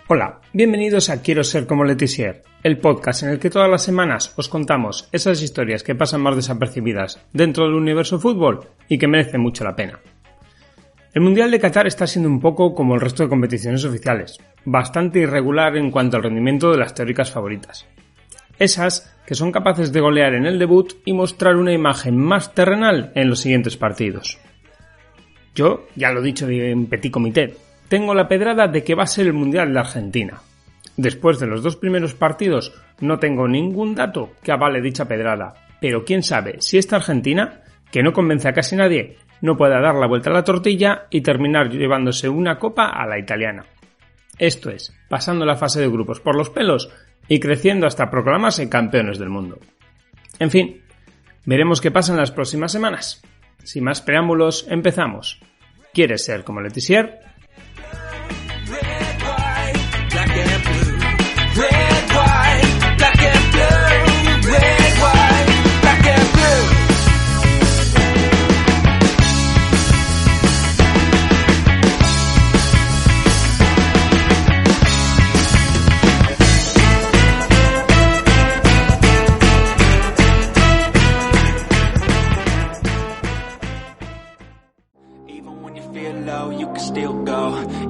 Hola, bienvenidos a Quiero ser como Letizier, el podcast en el que todas las semanas os contamos esas historias que pasan más desapercibidas dentro del universo fútbol y que merecen mucho la pena. El Mundial de Qatar está siendo un poco como el resto de competiciones oficiales, bastante irregular en cuanto al rendimiento de las teóricas favoritas. Esas que son capaces de golear en el debut y mostrar una imagen más terrenal en los siguientes partidos. Yo, ya lo he dicho en Petit Comité, tengo la pedrada de que va a ser el Mundial de Argentina. Después de los dos primeros partidos no tengo ningún dato que avale dicha pedrada, pero quién sabe si esta Argentina, que no convence a casi nadie, no pueda dar la vuelta a la tortilla y terminar llevándose una copa a la italiana. Esto es, pasando la fase de grupos por los pelos y creciendo hasta proclamarse campeones del mundo. En fin, veremos qué pasa en las próximas semanas. Sin más preámbulos, empezamos. ¿Quieres ser como Letizier?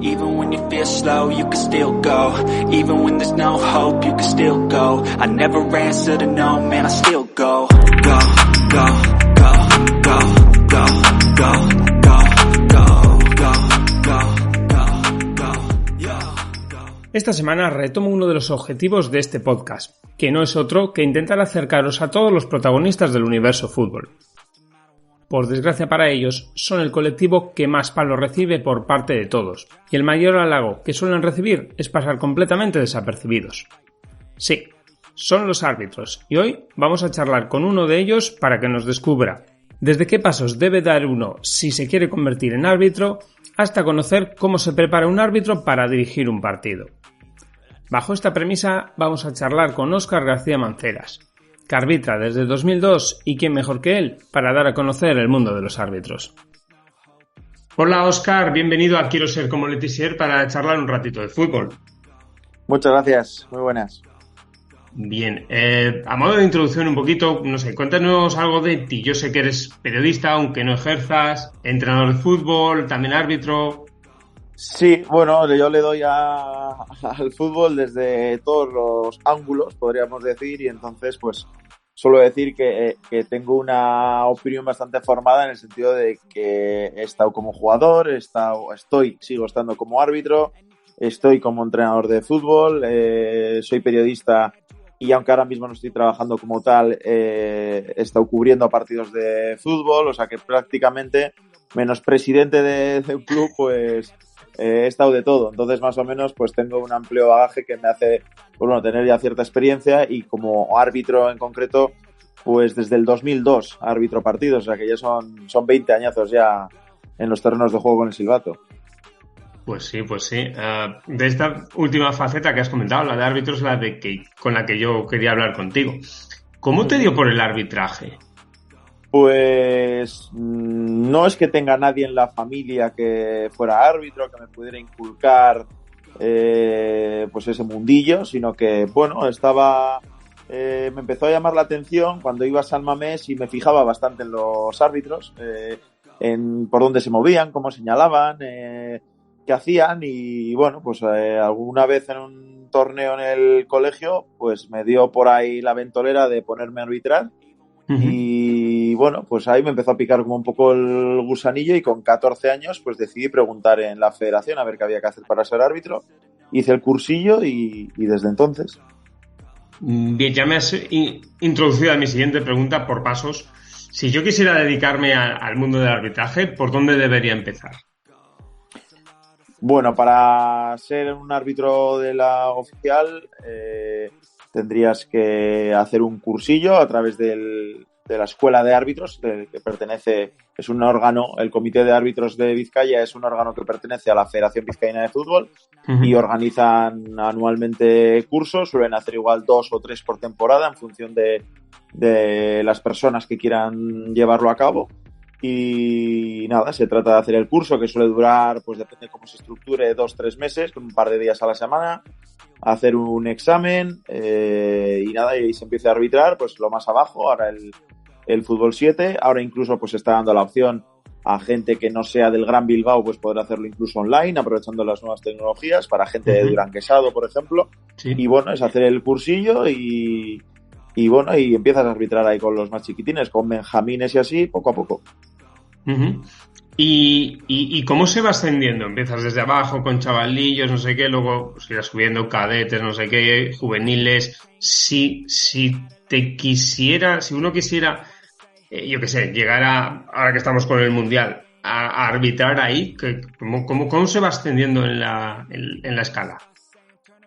Even when you feel slow, you can still go. Even when there's no hope, you can still go. I never answer to no, man, I still go. Go, go, go, go, go, go, go, go, go, go, go, go. Esta semana retomo uno de los objetivos de este podcast, que no es otro que intentar acercaros a todos los protagonistas del universo fútbol. Por desgracia para ellos, son el colectivo que más palos recibe por parte de todos, y el mayor halago que suelen recibir es pasar completamente desapercibidos. Sí, son los árbitros, y hoy vamos a charlar con uno de ellos para que nos descubra desde qué pasos debe dar uno si se quiere convertir en árbitro, hasta conocer cómo se prepara un árbitro para dirigir un partido. Bajo esta premisa vamos a charlar con Óscar García Manceras, que arbitra desde 2002 y quién mejor que él para dar a conocer el mundo de los árbitros. Hola Óscar, bienvenido a Quiero ser como Letizier para charlar un ratito de fútbol. Muchas gracias, muy buenas. Bien, a modo de introducción un poquito, no sé, cuéntanos algo de ti. Yo sé que eres periodista, aunque no ejerzas, entrenador de fútbol, también árbitro. Sí, bueno, yo le doy al fútbol desde todos los ángulos, podríamos decir, y entonces pues suelo decir que tengo una opinión bastante formada en el sentido de que he estado como jugador, sigo estando como árbitro, estoy como entrenador de fútbol, soy periodista y aunque ahora mismo no estoy trabajando como tal, he estado cubriendo partidos de fútbol, o sea que prácticamente menos presidente de un club, pues he estado de todo. Entonces más o menos pues tengo un amplio bagaje que me hace tener ya cierta experiencia, y como árbitro en concreto pues desde el 2002 árbitro partidos, o sea que ya son 20 añazos ya en los terrenos de juego con el silbato. Pues sí. De esta última faceta que has comentado, la de árbitro, es con la que yo quería hablar contigo. ¿Cómo te dio por el arbitraje? Pues no es que tenga nadie en la familia que fuera árbitro, que me pudiera inculcar pues ese mundillo, sino que me empezó a llamar la atención cuando iba a San Mamés y me fijaba bastante en los árbitros, por dónde se movían, cómo señalaban, qué hacían, y pues alguna vez en un torneo en el colegio pues me dio por ahí la ventolera de ponerme a arbitrar. Y pues ahí me empezó a picar como un poco el gusanillo, y con 14 años pues decidí preguntar en la federación a ver qué había que hacer para ser árbitro. Hice el cursillo y desde entonces. Bien, ya me has introducido a mi siguiente pregunta por pasos. Si yo quisiera dedicarme al mundo del arbitraje, ¿por dónde debería empezar? Bueno, para ser un árbitro de la oficial tendrías que hacer un cursillo a través del la Escuela de Árbitros, que pertenece, es un órgano, el Comité de Árbitros de Vizcaya es un órgano que pertenece a la Federación Vizcaína de Fútbol y organizan anualmente cursos, suelen hacer igual 2 o 3 por temporada en función de las personas que quieran llevarlo a cabo. Y nada, se trata de hacer el curso, que suele durar, pues depende de cómo se estructure, 2-3 meses, con un par de días a la semana, hacer un examen y nada, y se empieza a arbitrar pues lo más abajo, ahora el fútbol 7, ahora incluso pues está dando la opción a gente que no sea del Gran Bilbao, pues poder hacerlo incluso online, aprovechando las nuevas tecnologías, para gente de Duranguesado, por ejemplo, y bueno, es hacer el cursillo y bueno, y empiezas a arbitrar ahí con los más chiquitines, con benjamines y así, poco a poco. ¿Y cómo se va ascendiendo? Empiezas desde abajo con chavalillos, no sé qué, luego pues, irás subiendo cadetes, no sé qué, juveniles. Si uno quisiera, yo qué sé, llegar ahora que estamos con el Mundial, a arbitrar ahí, ¿cómo se va ascendiendo en la escala?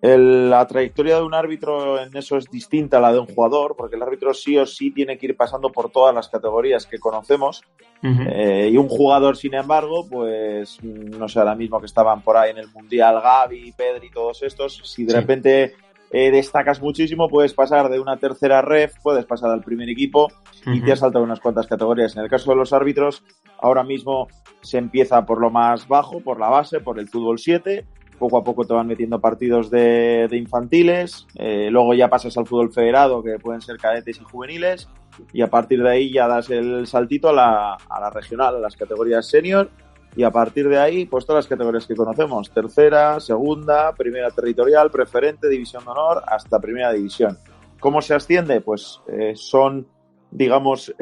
La trayectoria de un árbitro en eso es distinta a la de un jugador, porque el árbitro sí o sí tiene que ir pasando por todas las categorías que conocemos. Y un jugador, sin embargo, pues no sé, ahora mismo que estaban por ahí en el Mundial Gavi, Pedri, todos estos, si de repente destacas muchísimo, puedes pasar de una tercera ref, puedes pasar al primer equipo y te has saltado unas cuantas categorías. En el caso de los árbitros, ahora mismo se empieza por lo más bajo, por la base, por el fútbol 7. Poco a poco te van metiendo partidos de infantiles, luego ya pasas al fútbol federado, que pueden ser cadetes y juveniles, y a partir de ahí ya das el saltito a la regional, a las categorías senior, y a partir de ahí, pues todas las categorías que conocemos, tercera, segunda, primera territorial, preferente, división de honor, hasta primera división. ¿Cómo se asciende? Pues son, digamos,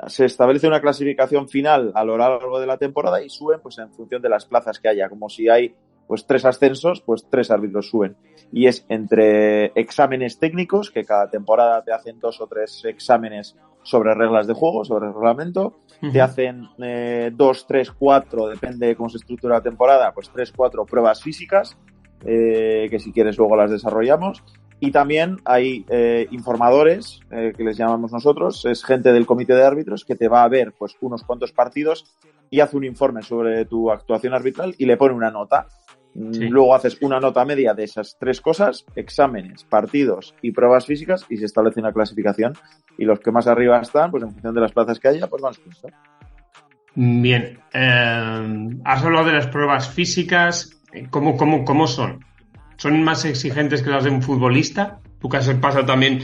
se establece una clasificación final a lo largo de la temporada y suben pues en función de las plazas que haya, como si hay pues 3 ascensos, pues 3 árbitros suben. Y es entre exámenes técnicos, que cada temporada te hacen 2 o 3 exámenes sobre reglas de juego, sobre el reglamento, te hacen 2, 3, 4, depende de cómo se estructura la temporada, pues 3, 4 pruebas físicas, que si quieres luego las desarrollamos. Y también hay informadores, que les llamamos nosotros, es gente del comité de árbitros que te va a ver pues unos cuantos partidos y hace un informe sobre tu actuación arbitral y le pone una nota. Luego haces una nota media de esas 3 cosas, exámenes, partidos y pruebas físicas, y se establece una clasificación. Y los que más arriba están, pues en función de las plazas que haya, pues van subiendo. Bien. Has hablado de las pruebas físicas. ¿Cómo son? ¿Son más exigentes que las de un futbolista? Tú que has pasado también,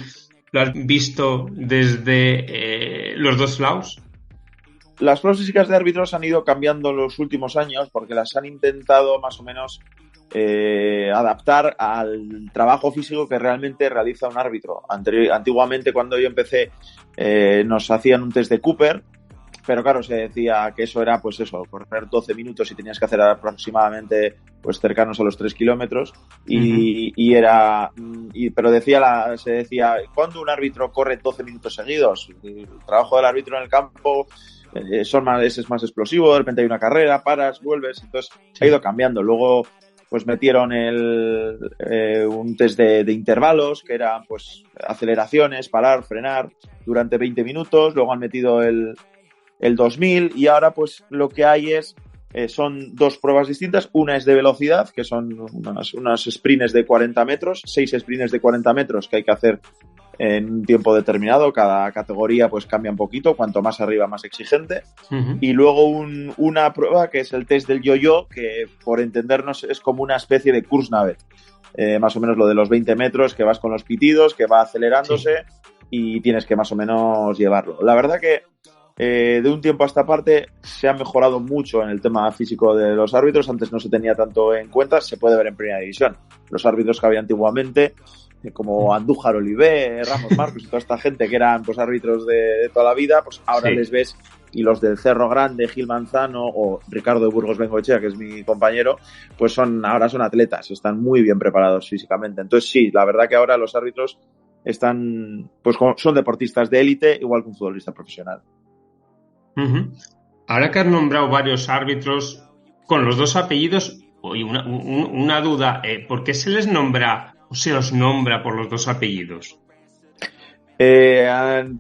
lo has visto desde los dos lados. Las pruebas físicas de árbitros han ido cambiando en los últimos años porque las han intentado más o menos adaptar al trabajo físico que realmente realiza un árbitro. Antiguamente, cuando yo empecé, nos hacían un test de Cooper, pero claro, se decía que eso era, pues eso, correr 12 minutos y tenías que hacer aproximadamente, pues cercanos a los 3 kilómetros, pero se decía, ¿cuándo un árbitro corre 12 minutos seguidos? El trabajo del árbitro en el campo es más explosivo, de repente hay una carrera, paras, vuelves, entonces ha ido cambiando. Luego pues metieron un test de intervalos, que eran pues aceleraciones, parar, frenar durante 20 minutos, luego han metido el 2000 y ahora pues lo que hay son 2 pruebas distintas. Una es de velocidad, que son unas sprints de 40 metros, 6 sprints de 40 metros que hay que hacer en un tiempo determinado. Cada categoría pues cambia un poquito, cuanto más arriba más exigente. Y luego una prueba que es el test del yo-yo, que por entendernos es como una especie de Kurznavet, más o menos lo de los 20 metros, que vas con los pitidos, que va acelerándose y tienes que más o menos llevarlo. La verdad que de un tiempo a esta parte se ha mejorado mucho en el tema físico de los árbitros. Antes no se tenía tanto en cuenta, se puede ver en primera división. Los árbitros que había antiguamente, como Andújar Oliver, Ramos Marcos y toda esta gente que eran pues árbitros de toda la vida, pues ahora les ves, y los del Cerro Grande, Gil Manzano o Ricardo de Burgos Bengoechea, que es mi compañero, pues ahora son atletas, están muy bien preparados físicamente. Entonces sí, la verdad que ahora los árbitros son deportistas de élite, igual que un futbolista profesional. Ahora que has nombrado varios árbitros con los 2 apellidos, una duda, ¿por qué se les nombra o se os nombra por los 2 apellidos?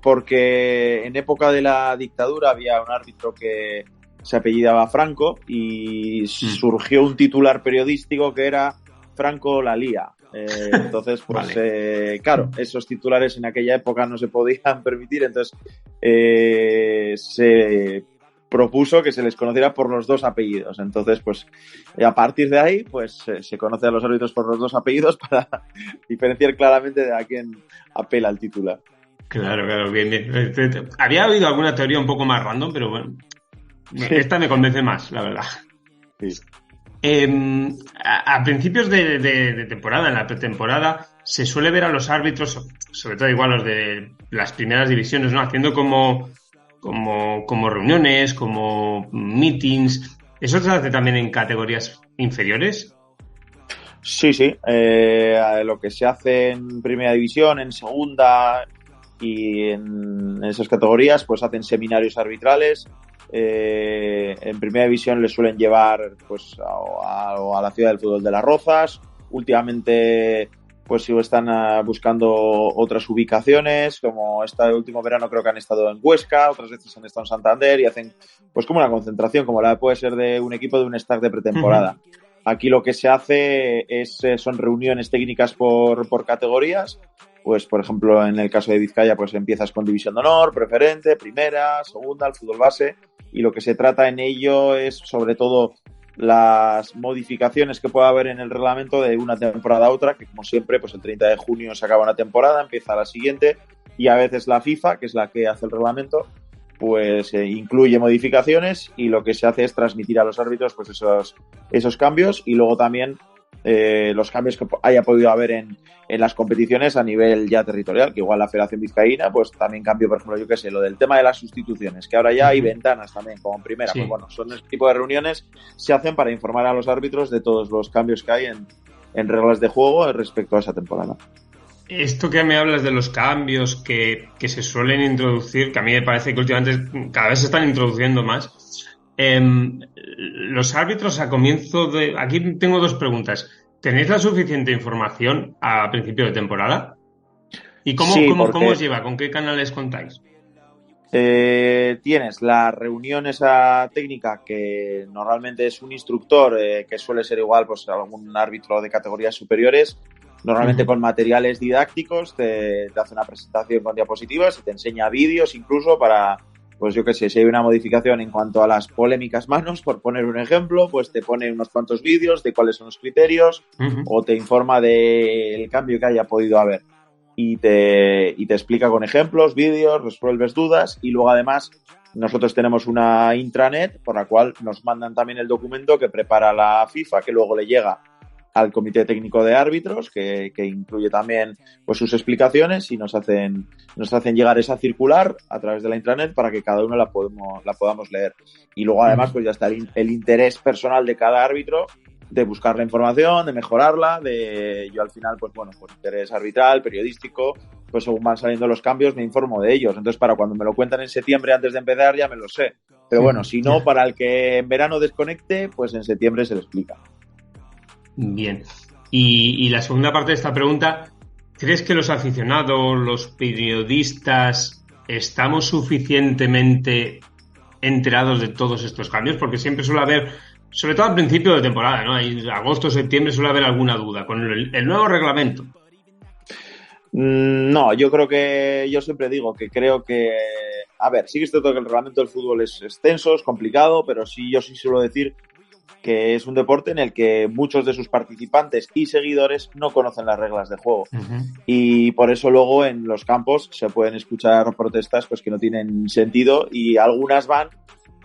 Porque en época de la dictadura había un árbitro que se apellidaba Franco y surgió un titular periodístico que era Franco la lía. Entonces, pues vale. Claro, esos titulares en aquella época no se podían permitir, entonces se propuso que se les conociera por los dos apellidos. Entonces, pues a partir de ahí, pues se conoce a los árbitros por los dos apellidos para diferenciar claramente de a quién apela el titular. Claro, bien. Había oído alguna teoría un poco más random, pero bueno, esta me convence más, la verdad. Sí. A principios de temporada, en la pretemporada, se suele ver a los árbitros, sobre todo igual los de las primeras divisiones, ¿no? Haciendo como reuniones, como meetings. ¿Eso se hace también en categorías inferiores? Sí. Lo que se hace en primera división, en segunda y en esas categorías, pues hacen seminarios arbitrales. En primera división les suelen llevar pues a la ciudad del fútbol de Las Rozas. Últimamente pues sí están buscando otras ubicaciones, como este último verano creo que han estado en Huesca, otras veces han estado en Santander y hacen pues como una concentración, como la puede ser de un equipo de un staff de pretemporada. Aquí lo que se hace son reuniones técnicas por categorías. Pues, por ejemplo, en el caso de Vizcaya, pues empiezas con División de Honor, Preferente, Primera, Segunda, el fútbol base, y lo que se trata en ello es, sobre todo, las modificaciones que pueda haber en el reglamento de una temporada a otra, que como siempre, pues el 30 de junio se acaba una temporada, empieza la siguiente, y a veces la FIFA, que es la que hace el reglamento, pues incluye modificaciones, y lo que se hace es transmitir a los árbitros pues esos cambios, y luego también los cambios que haya podido haber en las competiciones a nivel ya territorial, que igual la Federación Vizcaína pues también cambió, por ejemplo, yo qué sé, lo del tema de las sustituciones, que ahora ya hay ventanas también como en primera, pues bueno, son este tipo de reuniones se hacen para informar a los árbitros de todos los cambios que hay en reglas de juego respecto a esa temporada. Esto que me hablas de los cambios que se suelen introducir, que a mí me parece que últimamente cada vez se están introduciendo más. Los árbitros a comienzo de... Aquí tengo dos preguntas. ¿Tenéis la suficiente información a principio de temporada? ¿Y cómo os lleva? ¿Con qué canales contáis? Tienes la reunión esa técnica que normalmente es un instructor que suele ser igual pues algún árbitro de categorías superiores, normalmente con materiales didácticos, te hace una presentación con diapositivas y te enseña vídeos incluso para... Pues yo qué sé, si hay una modificación en cuanto a las polémicas manos, por poner un ejemplo, pues te pone unos cuantos vídeos de cuáles son los criterios o te informa del cambio que haya podido haber y te explica con ejemplos, vídeos, resuelves dudas y luego además nosotros tenemos una intranet por la cual nos mandan también el documento que prepara la FIFA que luego le llega al Comité Técnico de Árbitros, que incluye también pues sus explicaciones y nos hacen llegar esa circular a través de la intranet para que cada uno la podamos leer. Y luego además pues ya está el interés personal de cada árbitro de buscar la información, de mejorarla, yo al final pues bueno, pues interés arbitral, periodístico, pues según van saliendo los cambios me informo de ellos. Entonces para cuando me lo cuentan en septiembre antes de empezar ya me lo sé. Pero bueno, si no, para el que en verano desconecte, pues en septiembre se le explica. Bien. Y la segunda parte de esta pregunta, ¿crees que los aficionados, los periodistas, estamos suficientemente enterados de todos estos cambios? Porque siempre suele haber, sobre todo al principio de temporada, ¿no? En agosto, septiembre suele haber alguna duda con el nuevo reglamento. No, yo siempre digo que creo que, a ver, sí que es cierto que el reglamento del fútbol es extenso, es complicado, pero yo sí suelo decir que es un deporte en el que muchos de sus participantes y seguidores no conocen las reglas de juego. Y por eso luego en los campos se pueden escuchar protestas pues que no tienen sentido y algunas van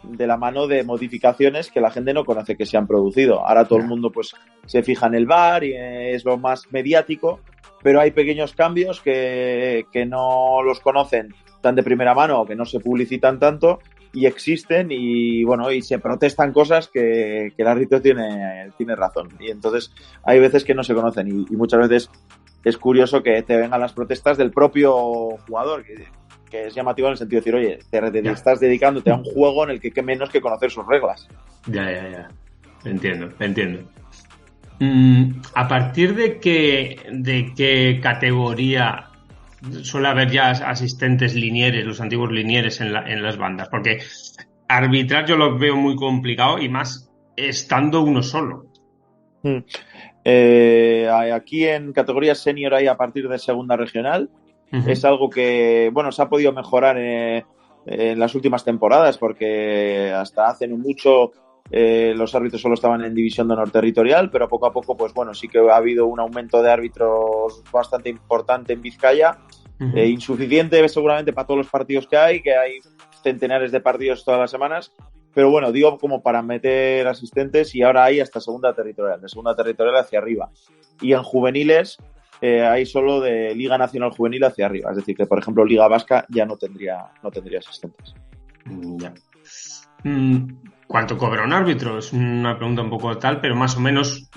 de la mano de modificaciones que la gente no conoce que se han producido. Ahora todo el mundo pues se fija en el VAR y es lo más mediático, pero hay pequeños cambios que no los conocen tan de primera mano o que no se publicitan tanto y existen y bueno, y se protestan cosas que el árbitro tiene razón. Y entonces hay veces que no se conocen y muchas veces es curioso que te vengan las protestas del propio jugador, que es llamativo en el sentido de decir, oye, te estás dedicándote a un juego en el que qué menos que conocer sus reglas. Ya. Entiendo. ¿A partir de qué categoría suele haber ya asistentes linieres, los antiguos linieres en las bandas, porque arbitrar yo lo veo muy complicado y más estando uno solo. Aquí en categorías senior hay a partir de segunda regional. Uh-huh. Es algo que, bueno, se ha podido mejorar en las últimas temporadas, porque hasta hace no mucho los árbitros solo estaban en división de honor territorial, pero poco a poco, pues bueno, sí que ha habido un aumento de árbitros bastante importante en Vizcaya. Uh-huh. Insuficiente seguramente para todos los partidos que hay centenares de partidos todas las semanas, pero bueno, digo como para meter asistentes, y ahora hay hasta segunda territorial, de segunda territorial hacia arriba. Y en juveniles hay solo de Liga Nacional Juvenil hacia arriba, es decir, que por ejemplo Liga Vasca ya no tendría asistentes. Ya. ¿Cuánto cobra un árbitro? Es una pregunta un poco tal, pero más o menos,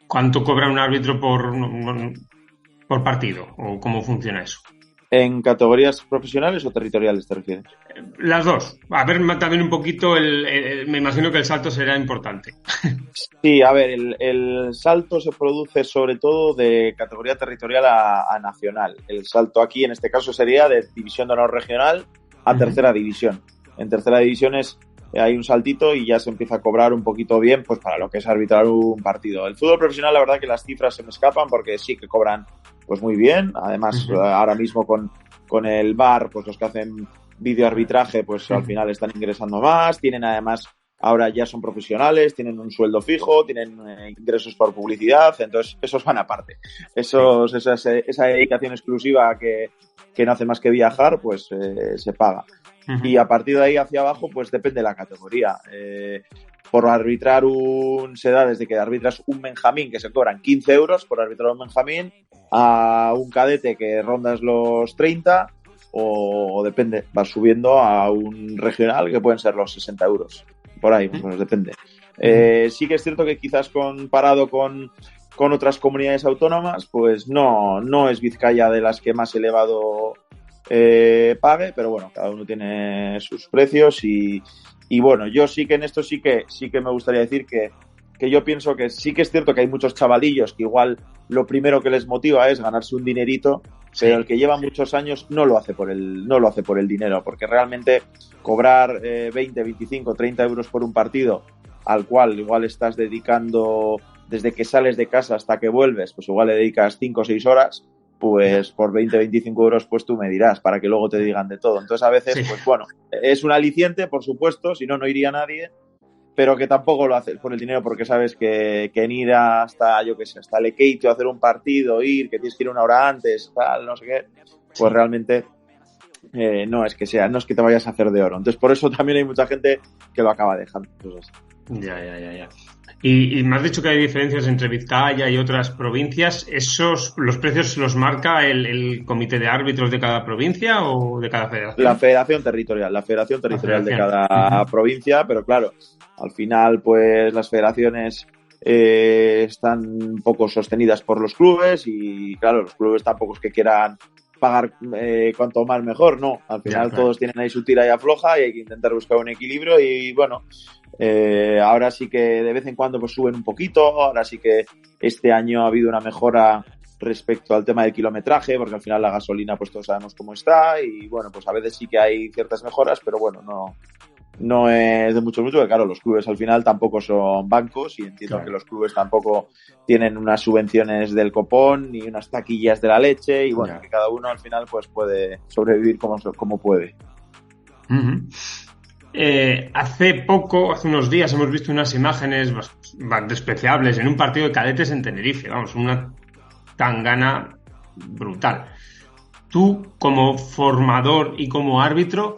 ¿cuánto cobra un árbitro por partido? ¿O cómo funciona eso? ¿En categorías profesionales o territoriales te refieres? Las dos. A ver, también un poquito, me imagino que el salto será importante. Sí, a ver, el salto se produce sobre todo de categoría territorial a nacional. El salto aquí, en este caso, sería de división de honor regional a tercera división. En tercera división hay un saltito y ya se empieza a cobrar un poquito bien, pues para lo que es arbitrar un partido. El fútbol profesional, la verdad que las cifras se me escapan, porque sí que cobran pues muy bien. Además, ahora mismo con el VAR, pues los que hacen videoarbitraje, pues al final están ingresando más. Tienen además, ahora ya son profesionales, tienen un sueldo fijo, tienen ingresos por publicidad, entonces esos van aparte. Esa dedicación exclusiva que no hace más que viajar, pues se paga. Y a partir de ahí hacia abajo, pues depende de la categoría. Por arbitrar se da desde que arbitras un Benjamín, que se cobran 15 euros por arbitrar un Benjamín, a un cadete que rondas los 30, o depende, vas subiendo a un regional que pueden ser los 60 euros. Por ahí, pues depende. Sí que es cierto que quizás comparado con otras comunidades autónomas, pues no es Vizcaya de las que más elevado pague, pero bueno, cada uno tiene sus precios y bueno, yo sí que en esto sí que me gustaría decir que yo pienso que sí que es cierto que hay muchos chavalillos que igual lo primero que les motiva es ganarse un dinerito, pero el que lleva muchos años no lo hace por el dinero, porque realmente cobrar 20, 25, 30 euros por un partido al cual igual estás dedicando desde que sales de casa hasta que vuelves, pues igual le dedicas 5 o 6 horas, pues por 20, 25 euros, pues tú me dirás, para que luego te digan de todo. Entonces a veces, pues bueno, es un aliciente, por supuesto, si no iría nadie, pero que tampoco lo haces por el dinero, porque sabes que en ir hasta, yo qué sé, hasta Lekeitio a hacer un partido, que tienes que ir una hora antes, tal, no sé qué, pues realmente no es que te vayas a hacer de oro. Entonces por eso también hay mucha gente que lo acaba dejando. Entonces, Ya. Y me has dicho que hay diferencias entre Vizcaya y otras provincias. ¿Los precios los marca el comité de árbitros de cada provincia o de cada federación? La federación territorial de cada provincia, pero claro, al final pues las federaciones están un poco sostenidas por los clubes y claro, los clubes tampoco es que quieran pagar cuanto más mejor, no, al final todos tienen ahí su tira y afloja y hay que intentar buscar un equilibrio y bueno, ahora sí que de vez en cuando pues suben un poquito, ahora sí que este año ha habido una mejora respecto al tema del kilometraje, porque al final la gasolina pues todos sabemos cómo está y bueno, pues a veces sí que hay ciertas mejoras, pero bueno, no es de mucho, porque claro, los clubes al final tampoco son bancos y entiendo que los clubes tampoco tienen unas subvenciones del copón ni unas taquillas de la leche y bueno, que cada uno al final pues puede sobrevivir como puede. Hace unos días hemos visto unas imágenes bastante despreciables en un partido de cadetes en Tenerife, vamos, una tangana brutal. Tú, como formador y como árbitro,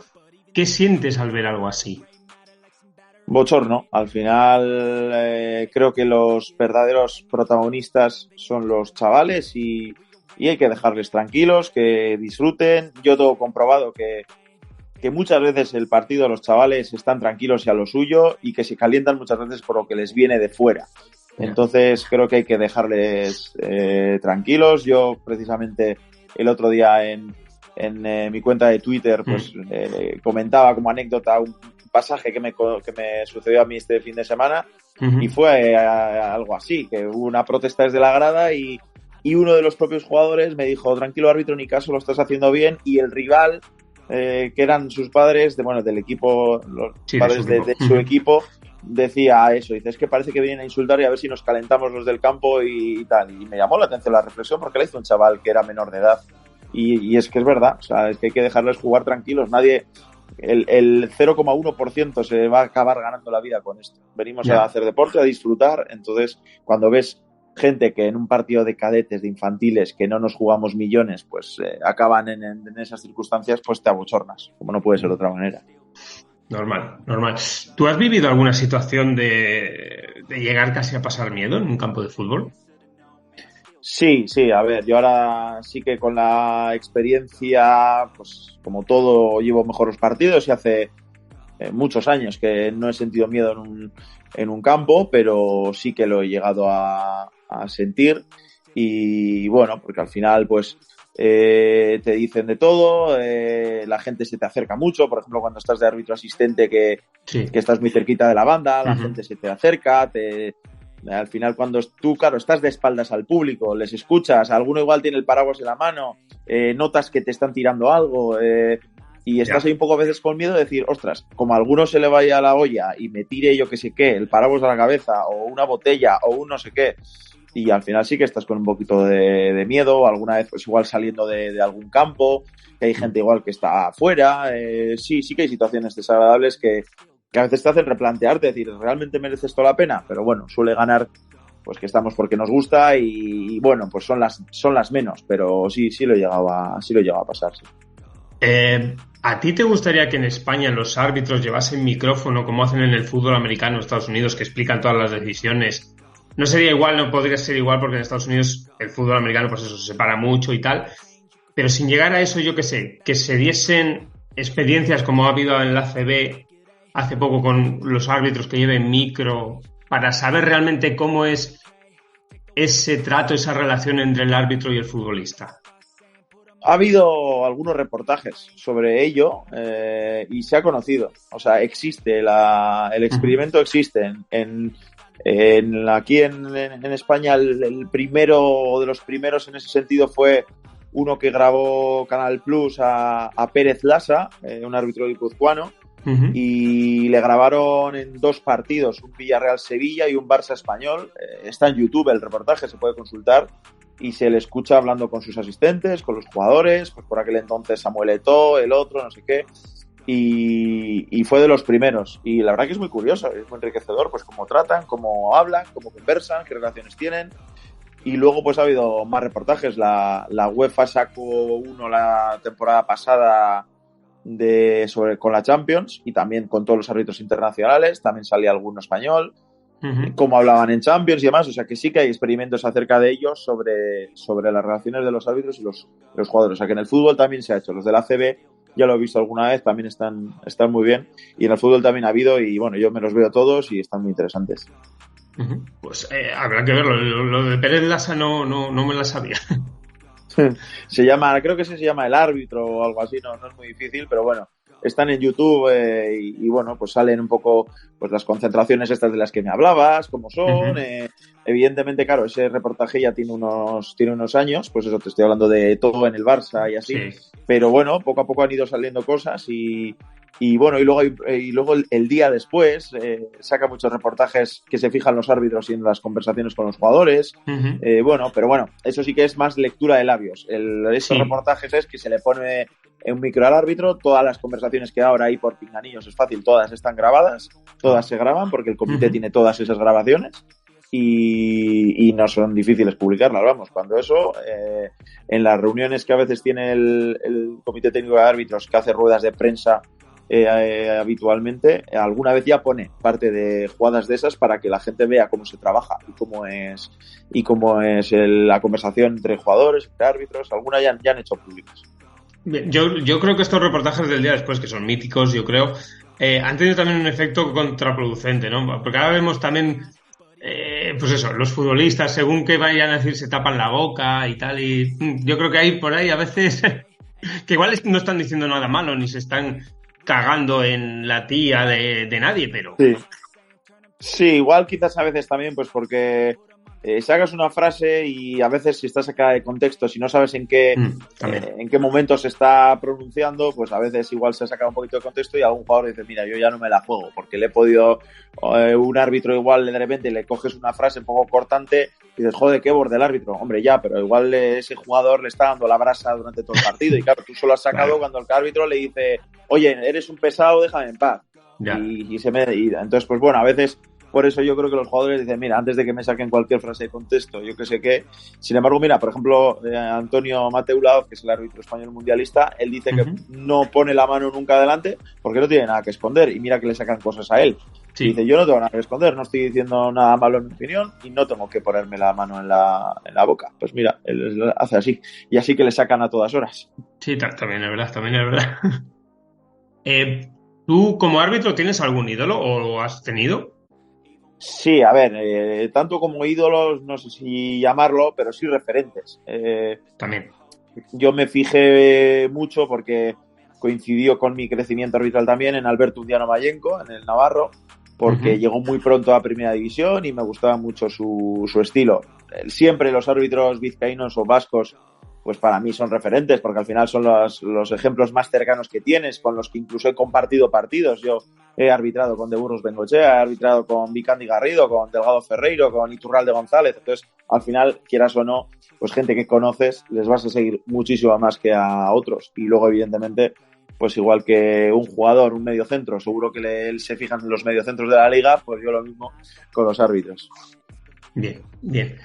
¿qué sientes al ver algo así? Bochorno. Al final creo que los verdaderos protagonistas son los chavales y hay que dejarles tranquilos, que disfruten. Yo tengo comprobado que muchas veces el partido, los chavales están tranquilos y a lo suyo y que se calientan muchas veces por lo que les viene de fuera. Entonces creo que hay que dejarles tranquilos. Yo precisamente el otro día en mi cuenta de Twitter pues comentaba como anécdota un pasaje que me sucedió a mí este fin de semana y fue algo así, que hubo una protesta desde la grada y y uno de los propios jugadores me dijo, tranquilo árbitro, ni caso, lo estás haciendo bien, y el rival, que eran sus padres, del equipo, los padres de su equipo, decía eso, dice, es que parece que vienen a insultar y a ver si nos calentamos los del campo y tal, y me llamó la atención la reflexión porque la hizo un chaval que era menor de edad, y es que es verdad, o sea, es que hay que dejarles jugar tranquilos, nadie, el 0,1% se va a acabar ganando la vida con esto, venimos a hacer deporte, a disfrutar, entonces cuando ves gente que en un partido de cadetes, de infantiles, que no nos jugamos millones, pues acaban en esas circunstancias, pues te abochornas, como no puede ser de otra manera. Normal. ¿Tú has vivido alguna situación de llegar casi a pasar miedo en un campo de fútbol? Sí, a ver, yo ahora sí que con la experiencia, pues como todo, llevo mejores partidos y hace muchos años que no he sentido miedo en un campo, pero sí que lo he llegado a sentir, y bueno, porque al final pues te dicen de todo, la gente se te acerca mucho, por ejemplo cuando estás de árbitro asistente que estás muy cerquita de la banda, la gente se te acerca, al final cuando tú, claro, estás de espaldas al público, les escuchas, alguno igual tiene el paraguas en la mano, notas que te están tirando algo, y estás ahí un poco a veces con miedo de decir, ostras, como a alguno se le vaya a la olla y me tire yo que sé qué, el paraguas a la cabeza, o una botella, o un no sé qué, y al final sí que estás con un poquito de miedo, alguna vez pues igual saliendo de algún campo, que hay gente igual que está afuera, sí que hay situaciones desagradables que a veces te hacen replantearte, decir, ¿realmente merece esto la pena? Pero bueno, suele ganar pues que estamos porque nos gusta y bueno, pues son las menos, pero sí lo he llegado a pasar, sí. ¿A ti te gustaría que en España los árbitros llevasen micrófono como hacen en el fútbol americano en Estados Unidos, que explican todas las decisiones? No sería igual, no podría ser igual, porque en Estados Unidos el fútbol americano pues eso se separa mucho y tal, pero sin llegar a eso, yo qué sé, que se diesen experiencias como ha habido en la ACB hace poco con los árbitros que lleven micro, para saber realmente cómo es ese trato, esa relación entre el árbitro y el futbolista. Ha habido algunos reportajes sobre ello y se ha conocido, o sea, existe, el experimento existe. Aquí en España el primero de los primeros en ese sentido fue uno que grabó Canal Plus a Pérez Lasa, un árbitro guipuzcoano, y le grabaron en 2 partidos, un Villarreal-Sevilla y un Barça-Español. Está en YouTube el reportaje, se puede consultar, y se le escucha hablando con sus asistentes, con los jugadores, pues por aquel entonces Samuel Eto'o, el otro, no sé qué, y fue de los primeros, y la verdad que es muy curioso, es muy enriquecedor, pues cómo tratan, cómo hablan, cómo conversan, qué relaciones tienen. Y luego pues ha habido más reportajes, la UEFA sacó uno la temporada pasada con la Champions, y también con todos los árbitros internacionales, también salía alguno español, cómo hablaban en Champions y demás, o sea que sí que hay experimentos acerca de ellos sobre las relaciones de los árbitros y los jugadores, o sea que en el fútbol también se ha hecho, los de la ACB ya lo he visto alguna vez, también están muy bien, y en el fútbol también ha habido, y bueno, yo me los veo todos y están muy interesantes. Pues habrá que verlo, lo de Pérez Lasa no me la sabía. Creo que se llama El Árbitro o algo así, no es muy difícil, pero bueno, están en YouTube y bueno, pues salen un poco pues las concentraciones estas de las que me hablabas, cómo son. Evidentemente, claro, ese reportaje ya tiene unos años, pues eso, te estoy hablando de todo en el Barça y así, pero bueno, poco a poco han ido saliendo cosas y bueno, y luego el día después saca muchos reportajes que se fijan los árbitros y en las conversaciones con los jugadores. Bueno, pero bueno, eso sí que es más lectura de labios. Estos reportajes es que se le pone un micro al árbitro, todas las conversaciones que ahora hay por pinganillos es fácil, todas están grabadas, todas se graban porque el comité tiene todas esas grabaciones y no son difíciles publicarlas, vamos, cuando eso en las reuniones que a veces tiene el comité técnico de árbitros, que hace ruedas de prensa habitualmente, alguna vez ya pone parte de jugadas de esas para que la gente vea cómo se trabaja y cómo es la conversación entre jugadores, entre árbitros, algunas ya han hecho públicas. Bien, yo creo que estos reportajes del día después, que son míticos, yo creo, han tenido también un efecto contraproducente, ¿no? Porque ahora vemos también, pues eso, los futbolistas, según que vayan a decir, se tapan la boca y tal, y yo creo que hay por ahí a veces que igual no están diciendo nada malo, ni se están cagando en la tía de nadie, pero... Sí, igual quizás a veces también, pues porque sacas una frase y a veces si está sacada de contexto, si no sabes en qué momento se está pronunciando, pues a veces igual se ha sacado un poquito de contexto y algún jugador dice, mira, yo ya no me la juego porque le he podido, un árbitro igual de repente le coges una frase un poco cortante y dices, joder, qué borde el árbitro. Hombre, ya, pero igual ese jugador le está dando la brasa durante todo el partido y claro, tú solo has sacado cuando el árbitro le dice, oye, eres un pesado, déjame en paz. Y entonces, pues bueno, a veces... Por eso yo creo que los jugadores dicen, mira, antes de que me saquen cualquier frase de contexto, yo que sé qué. Sin embargo, mira, por ejemplo, Antonio Mateulao, que es el árbitro español mundialista, él dice que no pone la mano nunca adelante porque no tiene nada que esconder y mira que le sacan cosas a él. Sí. Dice, yo no tengo nada que esconder, no estoy diciendo nada malo en mi opinión y no tengo que ponerme la mano en la boca. Pues mira, él hace así y así que le sacan a todas horas. Sí, también es verdad. ¿Tú como árbitro tienes algún ídolo o has tenido? Sí, a ver, tanto como ídolos, no sé si llamarlo, pero sí referentes. También. Yo me fijé mucho porque coincidió con mi crecimiento arbitral también en Alberto Undiano Mayenco, en el Navarro, porque llegó muy pronto a Primera División y me gustaba mucho su estilo. Siempre los árbitros vizcaínos o vascos, pues para mí son referentes, porque al final son los ejemplos más cercanos que tienes, con los que incluso he compartido partidos. Yo he arbitrado con De Burgos Bengochea, he arbitrado con Vicandi Garrido, con Delgado Ferreiro, con Iturralde González. Entonces, al final, quieras o no, pues gente que conoces les vas a seguir muchísimo más que a otros. Y luego, evidentemente, pues igual que un jugador, un mediocentro, seguro que él se fija en los mediocentros de la liga, pues yo lo mismo con los árbitros. Bien.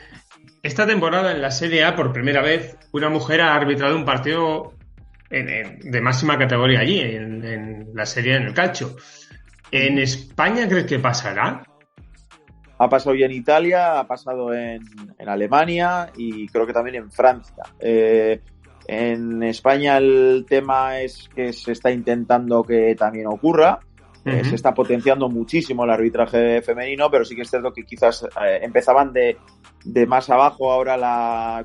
Esta temporada en la Serie A, por primera vez, una mujer ha arbitrado un partido de máxima categoría allí, en la Serie A, en el calcio. ¿En España crees que pasará? Ha pasado ya en Italia, ha pasado en Alemania y creo que también en Francia. En España el tema es que se está intentando que también ocurra. Se está potenciando muchísimo el arbitraje femenino, pero sí que es cierto que quizás empezaban de más abajo. Ahora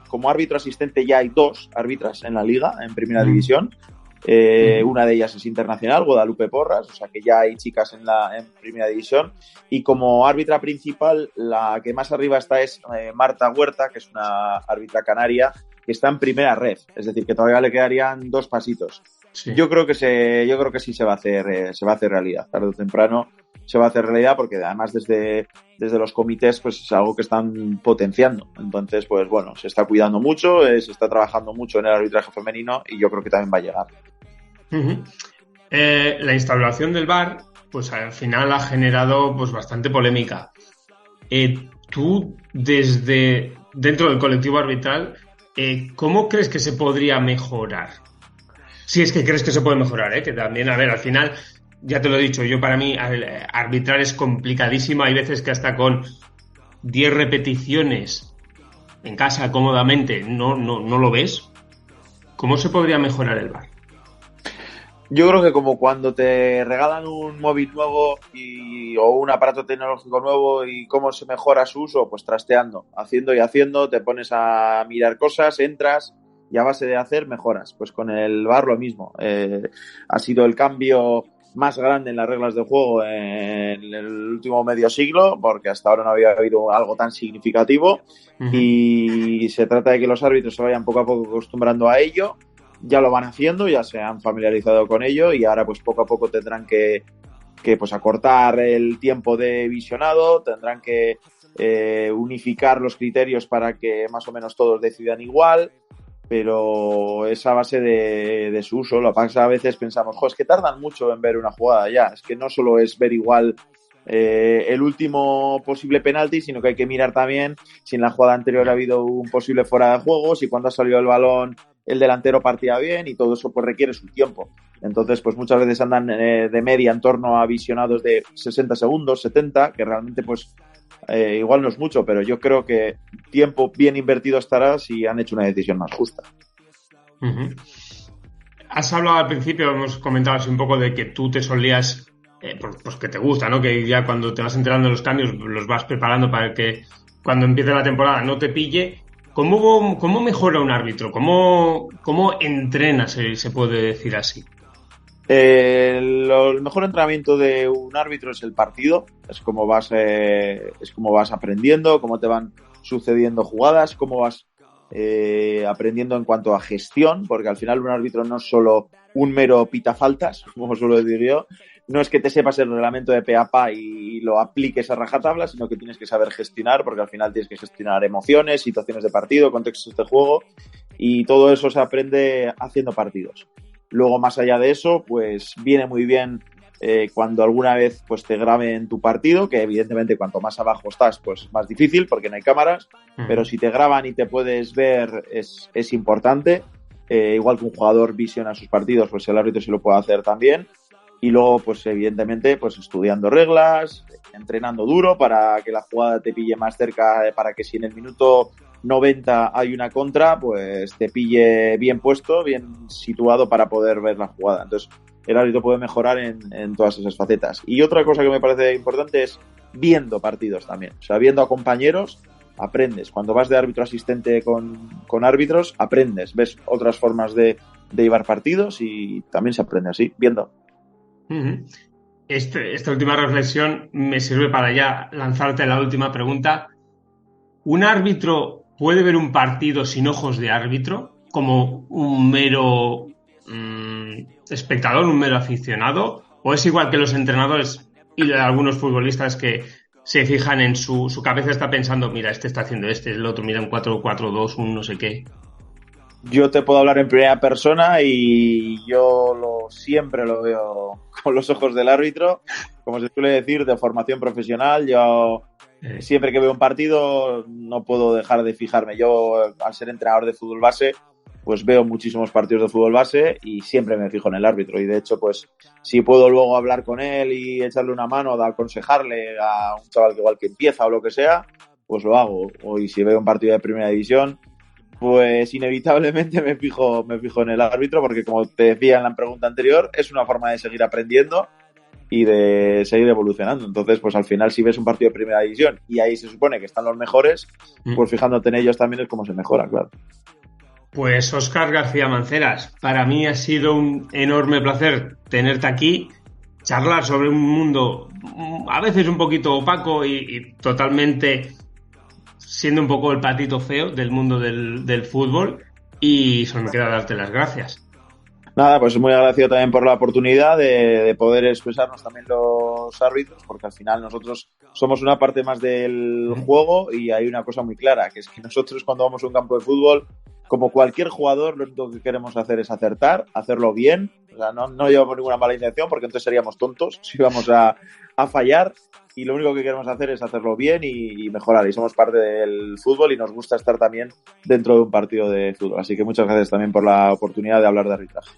como árbitro asistente ya hay 2 árbitras en la liga, en Primera División. Una de ellas es internacional, Guadalupe Porras, o sea que ya hay chicas en Primera División. Y como árbitra principal, la que más arriba está es Marta Huerta, que es una árbitra canaria, que está en primera red, es decir, que todavía le quedarían 2 pasitos. Sí. Yo creo que sí se va a hacer realidad, tarde o temprano se va a hacer realidad, porque además desde los comités pues es algo que están potenciando. Entonces, pues bueno, se está cuidando mucho, se está trabajando mucho en el arbitraje femenino y yo creo que también va a llegar. La instalación del VAR, pues al final ha generado pues bastante polémica. Tú, desde dentro del colectivo arbitral, ¿cómo crees que se podría mejorar? Si es que crees que se puede mejorar, que también, a ver, al final, ya te lo he dicho, yo para mí arbitrar es complicadísimo, hay veces que hasta con 10 repeticiones en casa cómodamente no lo ves. ¿Cómo se podría mejorar el VAR? Yo creo que como cuando te regalan un móvil nuevo o un aparato tecnológico nuevo y cómo se mejora su uso, pues trasteando, haciendo, te pones a mirar cosas, entras y a base de hacer mejoras. Pues con el VAR lo mismo. Ha sido el cambio más grande en las reglas de juego en el último medio siglo, porque hasta ahora no había habido algo tan significativo. Y se trata de que los árbitros se vayan poco a poco acostumbrando a ello. Ya lo van haciendo, ya se han familiarizado con ello y ahora pues poco a poco tendrán que pues acortar el tiempo de visionado, tendrán que unificar los criterios para que más o menos todos decidan igual, pero es a base de su uso. Lo que pasa, a veces pensamos, es que tardan mucho en ver una jugada ya, es que no solo es ver igual el último posible penalti, sino que hay que mirar también si en la jugada anterior ha habido un posible fuera de juego, si cuando ha salido el balón el delantero partía bien, y todo eso pues requiere su tiempo. Entonces pues muchas veces andan de media en torno a visionados de 60 segundos, 70, que realmente pues igual no es mucho, pero yo creo que tiempo bien invertido estará si han hecho una decisión más justa. Has hablado al principio, hemos comentado así un poco de que tú te solías pues que te gusta, ¿no? Que ya cuando te vas enterando de los cambios los vas preparando para que cuando empiece la temporada no te pille. ¿Cómo mejora un árbitro? ¿Cómo entrena, se puede decir así? El mejor entrenamiento de un árbitro es el partido, es como vas aprendiendo, cómo te van sucediendo jugadas, cómo vas aprendiendo en cuanto a gestión, porque al final un árbitro no es solo un mero pitafaltas, como suelo decir yo, no es que te sepas el reglamento de pe a pa y lo apliques a rajatabla, sino que tienes que saber gestionar, porque al final tienes que gestionar emociones, situaciones de partido, contextos de juego, y todo eso se aprende haciendo partidos. Luego, más allá de eso, pues viene muy bien cuando alguna vez pues te graben tu partido, que evidentemente cuanto más abajo estás, pues más difícil porque no hay cámaras, pero si te graban y te puedes ver es importante. Igual que un jugador visiona sus partidos, pues el árbitro sí lo puede hacer también. Y luego, pues evidentemente, pues estudiando reglas, entrenando duro para que la jugada te pille más cerca, para que si en el minuto 90 hay una contra, pues te pille bien puesto, bien situado para poder ver la jugada. Entonces, el árbitro puede mejorar en todas esas facetas. Y otra cosa que me parece importante es viendo partidos también. O sea, viendo a compañeros, aprendes. Cuando vas de árbitro asistente con árbitros, aprendes. Ves otras formas de llevar partidos y también se aprende así, viendo. Uh-huh. Esta última reflexión me sirve para ya lanzarte la última pregunta. ¿Un árbitro puede ver un partido sin ojos de árbitro, como un mero espectador, un mero aficionado? ¿O es igual que los entrenadores y algunos futbolistas que se fijan en su cabeza, está pensando, mira, este está haciendo el otro, mira, un 4-4-2, un no sé qué? Yo te puedo hablar en primera persona y yo siempre lo veo con los ojos del árbitro, como se suele decir, de formación profesional. Yo siempre que veo un partido no puedo dejar de fijarme. Yo, al ser entrenador de fútbol base, pues veo muchísimos partidos de fútbol base y siempre me fijo en el árbitro. Y de hecho, pues si puedo luego hablar con él y echarle una mano, aconsejarle a un chaval que igual que empieza o lo que sea, pues lo hago. Y si veo un partido de primera división, pues inevitablemente me fijo en el árbitro, porque como te decía en la pregunta anterior, es una forma de seguir aprendiendo y de seguir evolucionando. Entonces, pues al final, si ves un partido de primera división y ahí se supone que están los mejores, pues fijándote en ellos también es como se mejora, claro. Pues Óscar García Manceras, para mí ha sido un enorme placer tenerte aquí, charlar sobre un mundo a veces un poquito opaco y totalmente siendo un poco el patito feo del mundo del fútbol, y solo me queda darte las gracias. Nada, pues muy agradecido también por la oportunidad de poder expresarnos también los árbitros, porque al final nosotros somos una parte más del juego y hay una cosa muy clara, que es que nosotros cuando vamos a un campo de fútbol, como cualquier jugador, lo único que queremos hacer es acertar, hacerlo bien. O sea, no llevamos ninguna mala intención, porque entonces seríamos tontos si vamos a fallar, y lo único que queremos hacer es hacerlo bien y mejorar, y somos parte del fútbol y nos gusta estar también dentro de un partido de fútbol. Así que muchas gracias también por la oportunidad de hablar de arbitraje.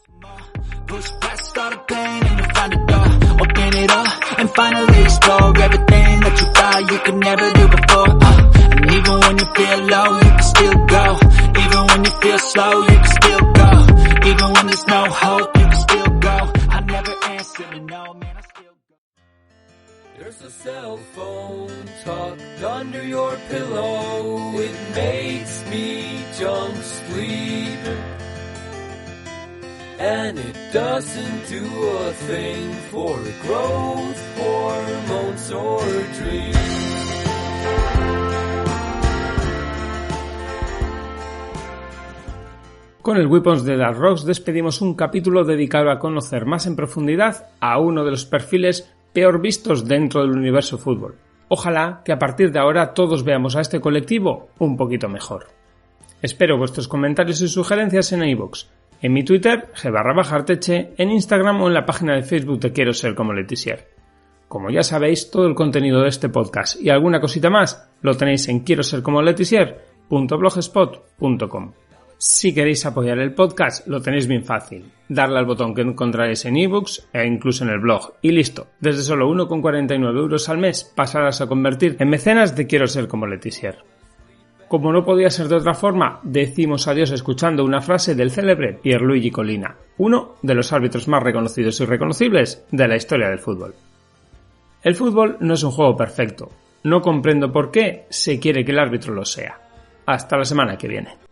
There's a cell phone tucked under your pillow. It makes me jump sleep. And it doesn't do a thing for growth, hormones or dreams. Con el Weapons de Dark Rocks despedimos un capítulo dedicado a conocer más en profundidad a uno de los perfiles peor vistos dentro del universo fútbol. Ojalá que a partir de ahora todos veamos a este colectivo un poquito mejor. Espero vuestros comentarios y sugerencias en iVoox, en mi Twitter, g_arteche, en Instagram o en la página de Facebook de Quiero Ser Como Letizier. Como ya sabéis, todo el contenido de este podcast y alguna cosita más lo tenéis en quiero ser como letizier.blogspot.com. Si queréis apoyar el podcast, lo tenéis bien fácil. Darle al botón que encontraréis en ebooks e incluso en el blog. Y listo. Desde solo 1,49 € al mes pasarás a convertir en mecenas de Quiero Ser Como Letizier. Como no podía ser de otra forma, decimos adiós escuchando una frase del célebre Pierluigi Collina, uno de los árbitros más reconocidos y reconocibles de la historia del fútbol. El fútbol no es un juego perfecto. No comprendo por qué se quiere que el árbitro lo sea. Hasta la semana que viene.